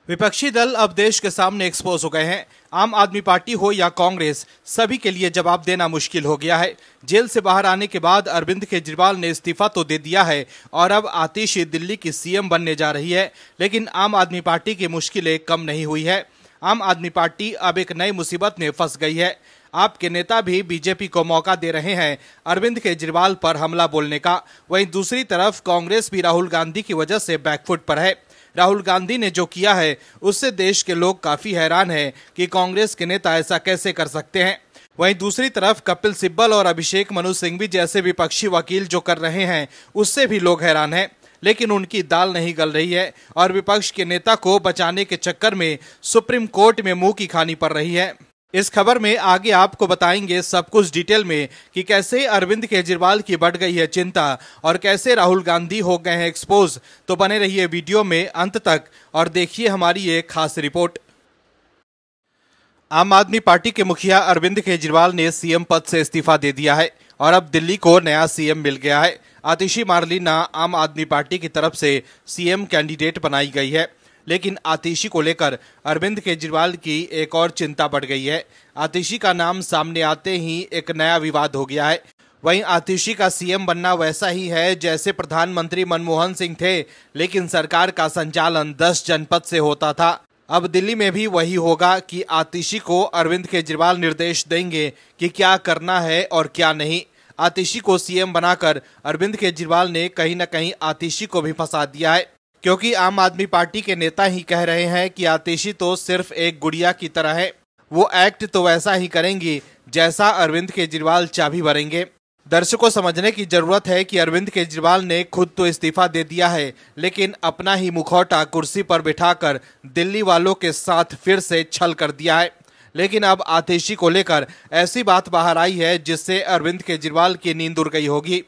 विपक्षी दल अब देश के सामने एक्सपोज हो गए हैं। आम आदमी पार्टी हो या कांग्रेस, सभी के लिए जवाब देना मुश्किल हो गया है। जेल से बाहर आने के बाद अरविंद केजरीवाल ने इस्तीफा तो दे दिया है और अब आतिशी दिल्ली की सीएम बनने जा रही है, लेकिन आम आदमी पार्टी की मुश्किलें कम नहीं हुई है। आम आदमी पार्टी अब एक नई मुसीबत में फंस गई है। आपके नेता भी बीजेपी को मौका दे रहे हैं अरविंद केजरीवाल पर हमला बोलने का। वहीं दूसरी तरफ कांग्रेस भी राहुल गांधी की वजह से बैकफुट पर है। राहुल गांधी ने जो किया है उससे देश के लोग काफी हैरान हैं कि कांग्रेस के नेता ऐसा कैसे कर सकते हैं। वहीं दूसरी तरफ कपिल सिब्बल और अभिषेक मनु सिंघवी जैसे विपक्षी वकील जो कर रहे हैं उससे भी लोग हैरान हैं, लेकिन उनकी दाल नहीं गल रही है और विपक्ष के नेता को बचाने के चक्कर में सुप्रीम कोर्ट में मुंह की खानी पड़ रही है। इस खबर में आगे आपको बताएंगे सब कुछ डिटेल में कि कैसे अरविंद केजरीवाल की बढ़ गई है चिंता और कैसे राहुल गांधी हो गए हैं एक्सपोज। तो बने रहिए वीडियो में अंत तक और देखिए हमारी ये खास रिपोर्ट। आम आदमी पार्टी के मुखिया अरविंद केजरीवाल ने सीएम पद से इस्तीफा दे दिया है और अब दिल्ली को नया सीएम मिल गया है। आतिशी मारलेना आम आदमी पार्टी की तरफ से सीएम कैंडिडेट बनाई गई है, लेकिन आतिशी को लेकर अरविंद केजरीवाल की एक और चिंता बढ़ गई है। आतिशी का नाम सामने आते ही एक नया विवाद हो गया है। वहीं आतिशी का सीएम बनना वैसा ही है जैसे प्रधानमंत्री मनमोहन सिंह थे, लेकिन सरकार का संचालन 10 जनपद से होता था। अब दिल्ली में भी वही होगा कि आतिशी को अरविंद केजरीवाल निर्देश देंगे कि क्या करना है और क्या नहीं। आतिशी को सीएम बनाकर अरविंद केजरीवाल ने कहीं न कहीं आतिशी को भी फंसा दिया है, क्योंकि आम आदमी पार्टी के नेता ही कह रहे हैं कि आतिशी तो सिर्फ एक गुड़िया की तरह है, वो एक्ट तो वैसा ही करेंगी जैसा अरविंद केजरीवाल चाबी भरेंगे। दर्शकों को समझने की जरूरत है कि अरविंद केजरीवाल ने खुद तो इस्तीफा दे दिया है, लेकिन अपना ही मुखौटा कुर्सी पर बिठाकर दिल्ली वालों के साथ फिर से छल कर दिया है। लेकिन अब आतिशी को लेकर ऐसी बात बाहर आई है जिससे अरविंद केजरीवाल की नींद उड़ गई होगी।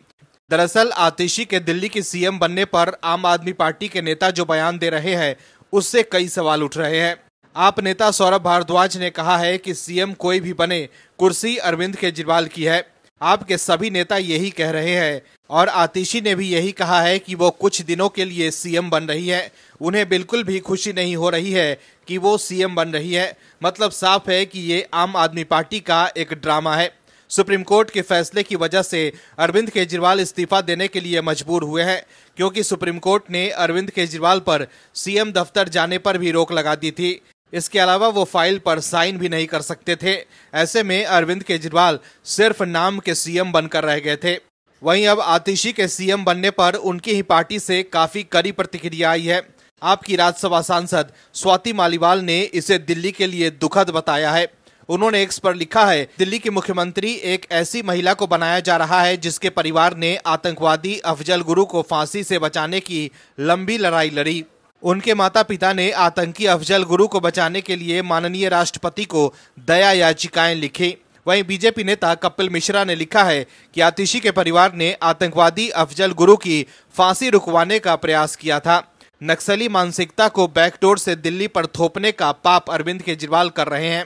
दरअसल आतिशी के दिल्ली की सीएम बनने पर आम आदमी पार्टी के नेता जो बयान दे रहे हैं उससे कई सवाल उठ रहे हैं। आप नेता सौरभ भारद्वाज ने कहा है कि सीएम कोई भी बने, कुर्सी अरविंद केजरीवाल की है। आपके सभी नेता यही कह रहे हैं और आतिशी ने भी यही कहा है कि वो कुछ दिनों के लिए सीएम बन रही है। उन्हें बिल्कुल भी खुशी नहीं हो रही है कि वो सीएम बन रही है। मतलब साफ है कि ये आम आदमी पार्टी का एक ड्रामा है। सुप्रीम कोर्ट के फैसले की वजह से अरविंद केजरीवाल इस्तीफा देने के लिए मजबूर हुए हैं, क्योंकि सुप्रीम कोर्ट ने अरविंद केजरीवाल पर सीएम दफ्तर जाने पर भी रोक लगा दी थी। इसके अलावा वो फाइल पर साइन भी नहीं कर सकते थे। ऐसे में अरविंद केजरीवाल सिर्फ नाम के सीएम बनकर रह गए थे। वहीं अब आतिशी के सीएम बनने पर उनकी ही पार्टी से काफी कड़ी प्रतिक्रिया आई है। आपकी राज्यसभा सांसद स्वाति मालीवाल ने इसे दिल्ली के लिए दुखद बताया है। उन्होंने एक्स पर लिखा है, दिल्ली की मुख्यमंत्री एक ऐसी महिला को बनाया जा रहा है जिसके परिवार ने आतंकवादी अफजल गुरु को फांसी से बचाने की लंबी लड़ाई लड़ी। उनके माता पिता ने आतंकी अफजल गुरु को बचाने के लिए माननीय राष्ट्रपति को दया याचिकाएं लिखी। वहीं बीजेपी नेता कपिल मिश्रा ने लिखा है कि आतिशी के परिवार ने आतंकवादी अफजल गुरु की फांसी रुकवाने का प्रयास किया था। नक्सली मानसिकता को बैकडोर से दिल्ली पर थोपने का पाप अरविंद केजरीवाल कर रहे हैं।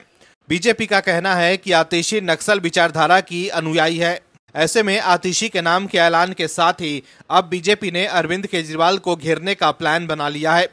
बीजेपी का कहना है कि आतिशी नक्सल विचारधारा की अनुयायी है। ऐसे में आतिशी के नाम के ऐलान के साथ ही अब बीजेपी ने अरविंद केजरीवाल को घेरने का प्लान बना लिया है।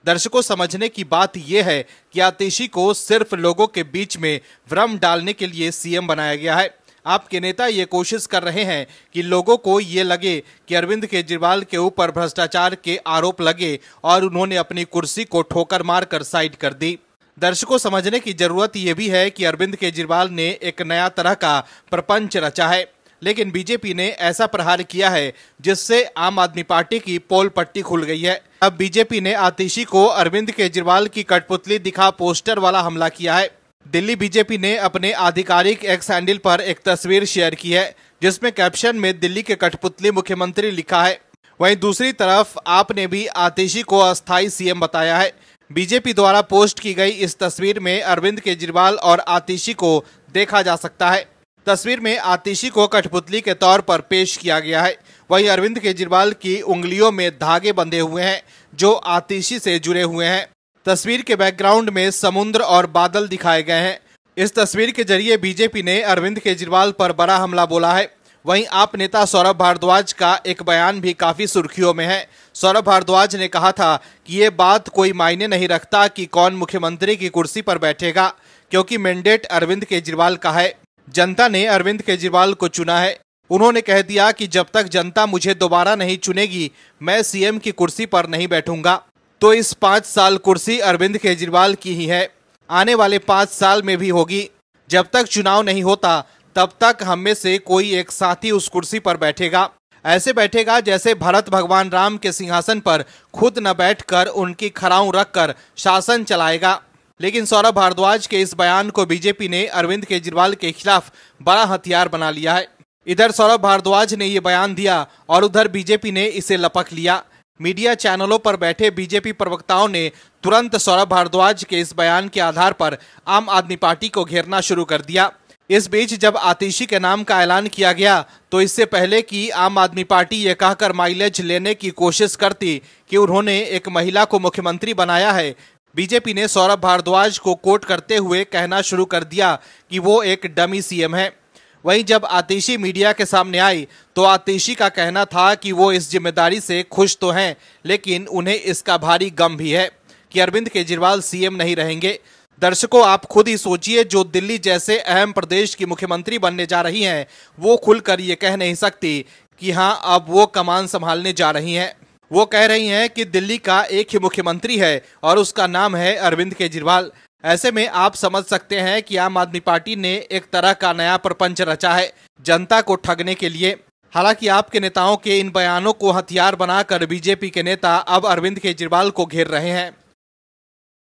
दर्शकों, समझने की बात यह है कि आतिशी को सिर्फ लोगों के बीच में भ्रम डालने के लिए सीएम बनाया गया है। आपके नेता ये कोशिश कर रहे हैं कि लोगों को ये लगे कि अरविंद केजरीवाल के ऊपर भ्रष्टाचार के आरोप लगे और उन्होंने अपनी कुर्सी को ठोकर मारकर साइड कर दी। दर्शकों, समझने की जरूरत यह भी है कि अरविंद केजरीवाल ने एक नया तरह का प्रपंच रचा है, लेकिन बीजेपी ने ऐसा प्रहार किया है जिससे आम आदमी पार्टी की पोल पट्टी खुल गई है। अब बीजेपी ने आतिशी को अरविंद केजरीवाल की कठपुतली दिखा पोस्टर वाला हमला किया है। दिल्ली बीजेपी ने अपने आधिकारिक एक्स हैंडल पर एक तस्वीर शेयर की है जिसमें कैप्शन में दिल्ली के कठपुतली मुख्यमंत्री लिखा है। वहीं दूसरी तरफ आपने भी आतिशी को अस्थायी सीएम बताया है। बीजेपी द्वारा पोस्ट की गई इस तस्वीर में अरविंद केजरीवाल और आतिशी को देखा जा सकता है। तस्वीर में आतिशी को कठपुतली के तौर पर पेश किया गया है। वहीं अरविंद केजरीवाल की उंगलियों में धागे बंधे हुए हैं जो आतिशी से जुड़े हुए हैं। तस्वीर के बैकग्राउंड में समुद्र और बादल दिखाए गए हैं। इस तस्वीर के जरिए बीजेपी ने अरविंद केजरीवाल पर बड़ा हमला बोला है। वहीं आप नेता सौरभ भारद्वाज का एक बयान भी काफी सुर्खियों में है। सौरभ भारद्वाज ने कहा था कि ये बात कोई मायने नहीं रखता कि कौन मुख्यमंत्री की कुर्सी पर बैठेगा, क्योंकि मैंडेट अरविंद केजरीवाल का है। जनता ने अरविंद केजरीवाल को चुना है। उन्होंने कह दिया कि जब तक जनता मुझे दोबारा नहीं चुनेगी, मैं सीएम की कुर्सी पर नहीं बैठूंगा। तो इस 5 साल कुर्सी अरविंद केजरीवाल की ही है, आने वाले 5 साल में भी होगी। जब तक चुनाव नहीं होता तब तक हम में से कोई एक साथी उस कुर्सी पर बैठेगा। ऐसे बैठेगा जैसे भरत भगवान राम के सिंहासन पर खुद न बैठकर उनकी खड़ाऊं रखकर शासन चलाएगा। लेकिन सौरभ भारद्वाज के इस बयान को बीजेपी ने अरविंद केजरीवाल के खिलाफ बड़ा हथियार बना लिया है। इधर सौरभ भारद्वाज ने ये बयान दिया और उधर बीजेपी ने इसे लपक लिया। मीडिया चैनलों पर बैठे बीजेपी प्रवक्ताओं ने तुरंत सौरभ भारद्वाज के इस बयान के आधार पर आम आदमी पार्टी को घेरना शुरू कर दिया। इस बीच जब आतिशी के नाम का ऐलान किया गया तो इससे पहले कि आम आदमी पार्टी ये कहकर माइलेज लेने की कोशिश करती कि उन्होंने एक महिला को मुख्यमंत्री बनाया है, बीजेपी ने सौरभ भारद्वाज को कोट करते हुए कहना शुरू कर दिया कि वो एक डमी सीएम है। वहीं जब आतिशी मीडिया के सामने आई तो आतिशी का कहना था कि वो इस जिम्मेदारी से खुश तो हैं, लेकिन उन्हें इसका भारी गम भी है कि अरविंद केजरीवाल सीएम नहीं रहेंगे। दर्शकों, आप खुद ही सोचिए, जो दिल्ली जैसे अहम प्रदेश की मुख्यमंत्री बनने जा रही हैं, वो खुलकर ये कह नहीं सकती कि हाँ अब वो कमान संभालने जा रही हैं। वो कह रही हैं कि दिल्ली का एक ही मुख्यमंत्री है और उसका नाम है अरविंद केजरीवाल। ऐसे में आप समझ सकते हैं कि आम आदमी पार्टी ने एक तरह का नया प्रपंच रचा है जनता को ठगने के लिए। हालांकि आपके नेताओं के इन बयानों को हथियार बनाकर बीजेपी के नेता अब अरविंद केजरीवाल को घेर रहे हैं।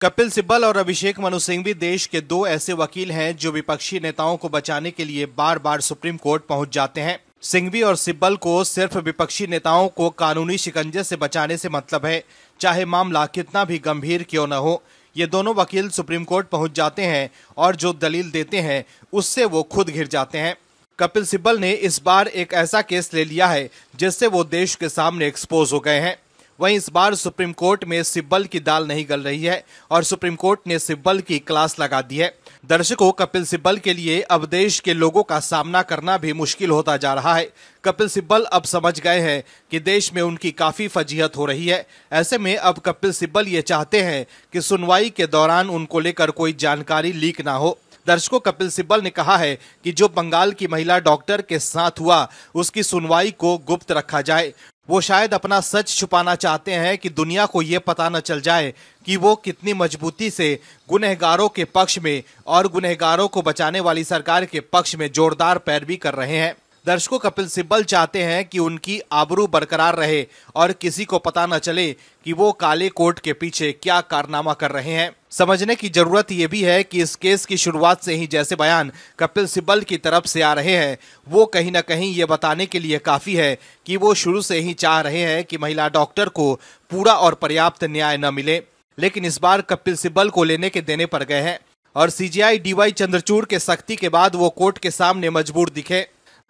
कपिल सिब्बल और अभिषेक मनु सिंघवी देश के 2 ऐसे वकील हैं जो विपक्षी नेताओं को बचाने के लिए बार बार सुप्रीम कोर्ट पहुंच जाते हैं। सिंघवी और सिब्बल को सिर्फ विपक्षी नेताओं को कानूनी शिकंजे से बचाने से मतलब है, चाहे मामला कितना भी गंभीर क्यों न हो। ये दोनों वकील सुप्रीम कोर्ट पहुंच जाते हैं और जो दलील देते हैं उससे वो खुद घिर जाते हैं। कपिल सिब्बल ने इस बार एक ऐसा केस ले लिया है जिससे वो देश के सामने एक्सपोज हो गए हैं। वहीं इस बार सुप्रीम कोर्ट में सिब्बल की दाल नहीं गल रही है और सुप्रीम कोर्ट ने सिब्बल की क्लास लगा दी है। दर्शकों, कपिल सिब्बल के लिए अब देश के लोगों का सामना करना भी मुश्किल होता जा रहा है। कपिल सिब्बल अब समझ गए हैं कि देश में उनकी काफी फजीहत हो रही है। ऐसे में अब कपिल सिब्बल ये चाहते हैं कि सुनवाई के दौरान उनको लेकर कोई जानकारी लीक ना हो। दर्शकों, कपिल सिब्बल ने कहा है कि जो बंगाल की महिला डॉक्टर के साथ हुआ उसकी सुनवाई को गुप्त रखा जाए। वो शायद अपना सच छुपाना चाहते हैं कि दुनिया को ये पता न चल जाए कि वो कितनी मजबूती से गुनहगारों के पक्ष में और गुनहगारों को बचाने वाली सरकार के पक्ष में जोरदार पैरवी कर रहे हैं। दर्शकों, कपिल सिब्बल चाहते हैं कि उनकी आबरू बरकरार रहे और किसी को पता न चले कि वो काले कोट के पीछे क्या कारनामा कर रहे हैं। समझने की जरूरत ये भी है कि इस केस की शुरुआत से ही जैसे बयान कपिल सिब्बल की तरफ से आ रहे हैं, वो कहीं न कहीं ये बताने के लिए काफी है कि वो शुरू से ही चाह रहे हैं कि महिला डॉक्टर को पूरा और पर्याप्त न्याय न मिले। लेकिन इस बार कपिल सिब्बल को लेने के देने पर गए हैं और सीजेआई डीवाई चंद्रचूड़ के सख्ती के बाद वो कोर्ट के सामने मजबूर दिखे।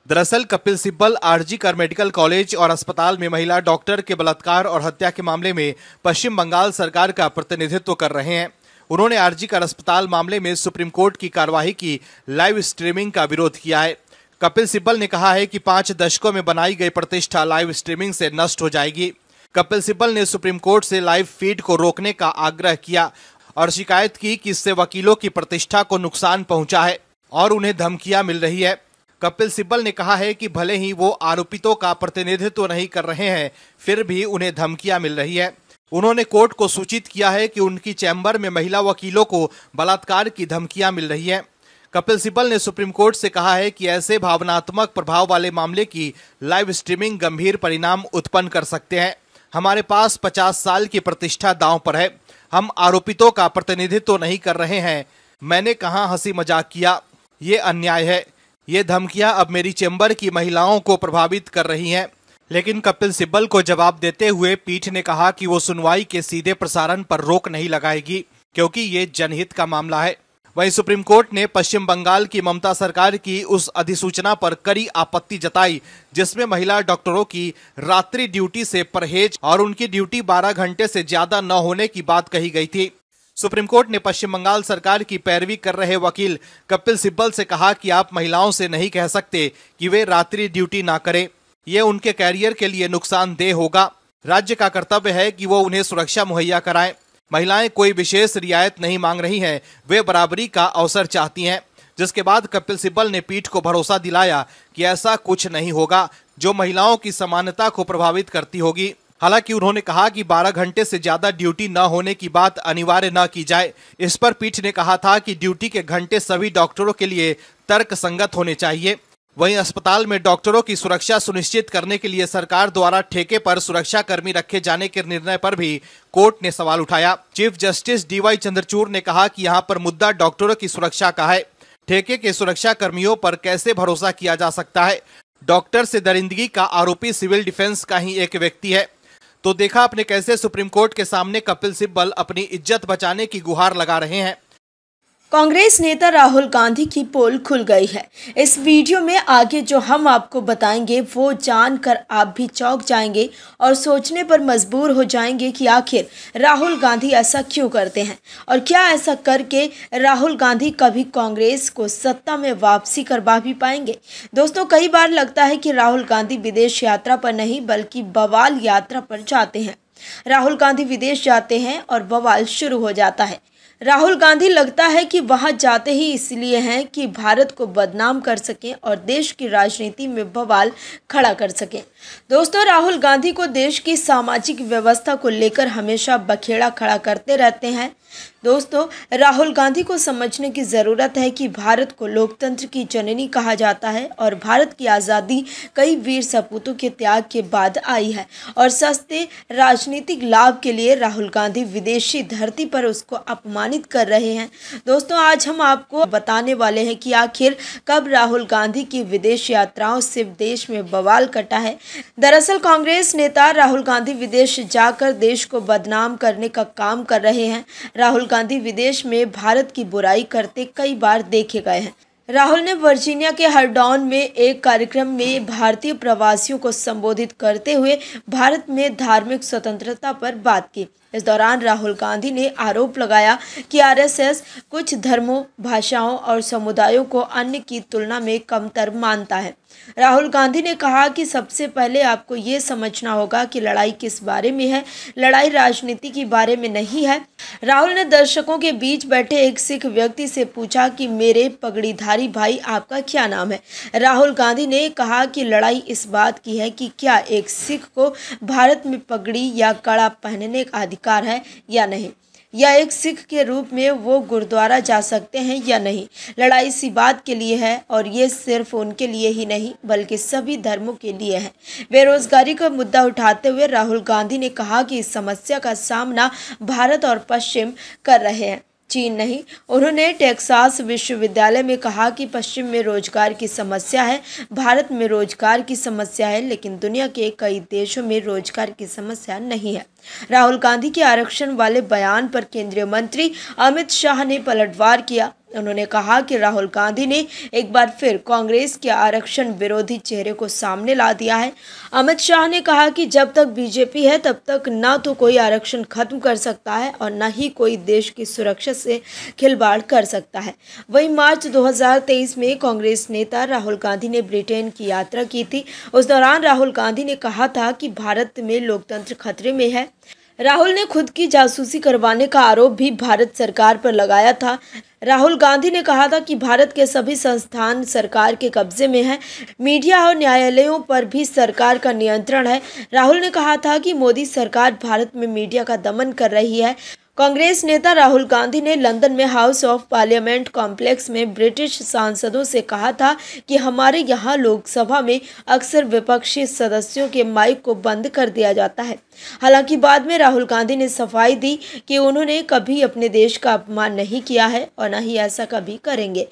दरअसल कपिल सिब्बल आरजी कर मेडिकल कॉलेज और अस्पताल में महिला डॉक्टर के बलात्कार और हत्या के मामले में पश्चिम बंगाल सरकार का प्रतिनिधित्व कर रहे हैं। उन्होंने आरजी कर अस्पताल मामले में सुप्रीम कोर्ट की कार्यवाही की लाइव स्ट्रीमिंग का विरोध किया है। कपिल सिब्बल ने कहा है कि 5 दशकों में बनाई गई प्रतिष्ठा लाइव स्ट्रीमिंग से नष्ट हो जाएगी। कपिल सिब्बल ने सुप्रीम कोर्ट से लाइव फीड को रोकने का आग्रह किया और शिकायत की कि इससे वकीलों की प्रतिष्ठा को नुकसान पहुंचा है और उन्हें धमकियां मिल रही है। कपिल सिब्बल ने कहा है कि भले ही वो आरोपितों का प्रतिनिधित्व नहीं कर रहे हैं, फिर भी उन्हें धमकियां मिल रही है। उन्होंने कोर्ट को सूचित किया है कि उनकी चैम्बर में महिला वकीलों को बलात्कार की धमकियां मिल रही है। कपिल सिब्बल ने सुप्रीम कोर्ट से कहा है कि ऐसे भावनात्मक प्रभाव वाले मामले की लाइव स्ट्रीमिंग गंभीर परिणाम उत्पन्न कर सकते हैं। हमारे पास 50 साल की प्रतिष्ठा दांव पर है। हम आरोपितों का प्रतिनिधित्व नहीं कर रहे हैं। मैंने कहाँ हंसी मजाक किया, ये अन्याय है। ये धमकियां अब मेरी चैम्बर की महिलाओं को प्रभावित कर रही हैं। लेकिन कपिल सिब्बल को जवाब देते हुए पीठ ने कहा कि वो सुनवाई के सीधे प्रसारण पर रोक नहीं लगाएगी क्योंकि ये जनहित का मामला है। वहीं सुप्रीम कोर्ट ने पश्चिम बंगाल की ममता सरकार की उस अधिसूचना पर कड़ी आपत्ति जताई जिसमें महिला डॉक्टरों की रात्रि ड्यूटी से परहेज और उनकी ड्यूटी 12 घंटे से ज्यादा न होने की बात कही गई थी। सुप्रीम कोर्ट ने पश्चिम बंगाल सरकार की पैरवी कर रहे वकील कपिल सिब्बल से कहा कि आप महिलाओं से नहीं कह सकते कि वे रात्रि ड्यूटी ना करें, ये उनके कैरियर के लिए नुकसानदेह होगा। राज्य का कर्तव्य है कि वो उन्हें सुरक्षा मुहैया कराएं। महिलाएं कोई विशेष रियायत नहीं मांग रही हैं, वे बराबरी का अवसर चाहती हैं। जिसके बाद कपिल सिब्बल ने पीठ को भरोसा दिलाया कि ऐसा कुछ नहीं होगा जो महिलाओं की समानता को प्रभावित करती होगी। हालांकि उन्होंने कहा कि 12 घंटे से ज्यादा ड्यूटी न होने की बात अनिवार्य न की जाए। इस पर पीठ ने कहा था कि ड्यूटी के घंटे सभी डॉक्टरों के लिए तर्कसंगत होने चाहिए। वहीं अस्पताल में डॉक्टरों की सुरक्षा सुनिश्चित करने के लिए सरकार द्वारा ठेके पर सुरक्षा कर्मी रखे जाने के निर्णय पर भी कोर्ट ने सवाल उठाया। चीफ जस्टिस DY चंद्रचूड़ ने कहा कि यहाँ पर मुद्दा डॉक्टरों की सुरक्षा का है। ठेके के सुरक्षा कर्मियों पर कैसे भरोसा किया जा सकता है? डॉक्टर से दरिंदगी का आरोपी सिविल डिफेंस का ही एक व्यक्ति है। तो देखा आपने कैसे सुप्रीम कोर्ट के सामने कपिल सिब्बल अपनी इज्जत बचाने की गुहार लगा रहे हैं। कांग्रेस नेता राहुल गांधी की पोल खुल गई है। इस वीडियो में आगे जो हम आपको बताएंगे वो जानकर आप भी चौंक जाएंगे और सोचने पर मजबूर हो जाएंगे कि आखिर राहुल गांधी ऐसा क्यों करते हैं और क्या ऐसा करके राहुल गांधी कभी कांग्रेस को सत्ता में वापसी करवा भी पाएंगे। दोस्तों, कई बार लगता है कि राहुल गांधी विदेश यात्रा पर नहीं बल्कि बवाल यात्रा पर जाते हैं। राहुल गांधी विदेश जाते हैं और बवाल शुरू हो जाता है। राहुल गांधी लगता है कि वहां जाते ही इसलिए हैं कि भारत को बदनाम कर सकें और देश की राजनीति में बवाल खड़ा कर सकें। दोस्तों, राहुल गांधी को देश की सामाजिक व्यवस्था को लेकर हमेशा बखेड़ा खड़ा करते रहते हैं। दोस्तों, राहुल गांधी को समझने की ज़रूरत है कि भारत को लोकतंत्र की जननी कहा जाता है और भारत की आज़ादी कई वीर सपूतों के त्याग के बाद आई है और सस्ते राजनीतिक लाभ के लिए राहुल गांधी विदेशी धरती पर उसको अपमानित कर रहे हैं। दोस्तों, आज हम आपको बताने वाले हैं कि आखिर कब राहुल गांधी की विदेश यात्राओं से देश में बवाल कटा है। दरअसल कांग्रेस नेता राहुल गांधी विदेश जाकर देश को बदनाम करने का काम कर रहे हैं। राहुल गांधी विदेश में भारत की बुराई करते कई बार देखे गए हैं। राहुल ने वर्जीनिया के हरडाउन में एक कार्यक्रम में भारतीय प्रवासियों को संबोधित करते हुए भारत में धार्मिक स्वतंत्रता पर बात की। इस दौरान राहुल गांधी ने आरोप लगाया कि आरएसएस कुछ धर्मों, भाषाओं और समुदायों को अन्य की तुलना में कमतर मानता है। राहुल गांधी ने कहा कि सबसे पहले आपको ये समझना होगा कि लड़ाई किस बारे में है, लड़ाई राजनीति के बारे में नहीं है। राहुल ने दर्शकों के बीच बैठे एक सिख व्यक्ति से पूछा कि मेरे पगड़ीधारी भाई, आपका क्या नाम है? राहुल गांधी ने कहा कि लड़ाई इस बात की है कि क्या एक सिख को भारत में पगड़ी या कड़ा पहनने का अधिकार है या नहीं, या एक सिख के रूप में वो गुरुद्वारा जा सकते हैं या नहीं। लड़ाई इसी बात के लिए है और ये सिर्फ उनके लिए ही नहीं बल्कि सभी धर्मों के लिए है। बेरोजगारी का मुद्दा उठाते हुए राहुल गांधी ने कहा कि इस समस्या का सामना भारत और पश्चिम कर रहे हैं, चीन नहीं। उन्होंने टेक्सास विश्वविद्यालय में कहा कि पश्चिम में रोजगार की समस्या है, भारत में रोजगार की समस्या है, लेकिन दुनिया के कई देशों में रोजगार की समस्या नहीं है। राहुल गांधी के आरक्षण वाले बयान पर केंद्रीय मंत्री अमित शाह ने पलटवार किया। उन्होंने कहा कि राहुल गांधी ने एक बार फिर कांग्रेस के आरक्षण विरोधी चेहरे को सामने ला दिया है। अमित शाह ने कहा कि जब तक बीजेपी है तब तक ना तो कोई आरक्षण खत्म कर सकता है और न ही कोई देश की सुरक्षा से खिलवाड़ कर सकता है। वहीं मार्च 2023 में कांग्रेस नेता राहुल गांधी ने ब्रिटेन की यात्रा की थी। उस दौरान राहुल गांधी ने कहा था कि भारत में लोकतंत्र खतरे में है। राहुल ने खुद की जासूसी करवाने का आरोप भी भारत सरकार पर लगाया था। राहुल गांधी ने कहा था कि भारत के सभी संस्थान सरकार के कब्जे में हैं, मीडिया और न्यायालयों पर भी सरकार का नियंत्रण है। राहुल ने कहा था कि मोदी सरकार भारत में मीडिया का दमन कर रही है। कांग्रेस नेता राहुल गांधी ने लंदन में हाउस ऑफ पार्लियामेंट कॉम्प्लेक्स में ब्रिटिश सांसदों से कहा था कि हमारे यहाँ लोकसभा में अक्सर विपक्षी सदस्यों के माइक को बंद कर दिया जाता है। हालांकि बाद में राहुल गांधी ने सफाई दी कि उन्होंने कभी अपने देश का अपमान नहीं किया है और न ही ऐसा कभी करेंगे।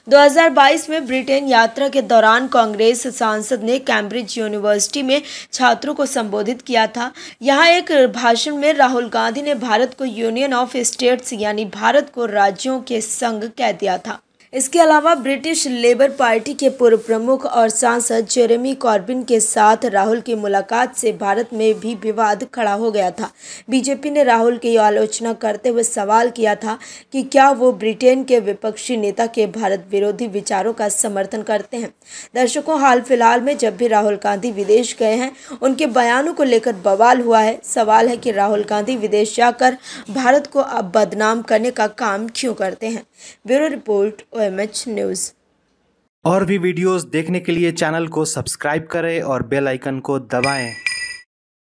2022 में ब्रिटेन यात्रा के दौरान कांग्रेस सांसद ने कैम्ब्रिज यूनिवर्सिटी में छात्रों को संबोधित किया था। यहाँ एक भाषण में राहुल गांधी ने भारत को यूनियन ऑफ स्टेट्स यानी भारत को राज्यों के संघ कह दिया था। इसके अलावा ब्रिटिश लेबर पार्टी के पूर्व प्रमुख और सांसद जेरेमी कॉर्बिन के साथ राहुल की मुलाकात से भारत में भी विवाद खड़ा हो गया था। बीजेपी ने राहुल की आलोचना करते हुए सवाल किया था कि क्या वो ब्रिटेन के विपक्षी नेता के भारत विरोधी विचारों का समर्थन करते हैं। दर्शकों, हाल फिलहाल में जब भी राहुल गांधी विदेश गए हैं, उनके बयानों को लेकर बवाल हुआ है। सवाल है कि राहुल गांधी विदेश जाकर भारत को अब बदनाम करने का काम क्यों करते हैं। Bureau report, OMH news. और भी वीडियोस देखने के लिए चैनल को सब्सक्राइब करें और बेल आइकन को दबाएं।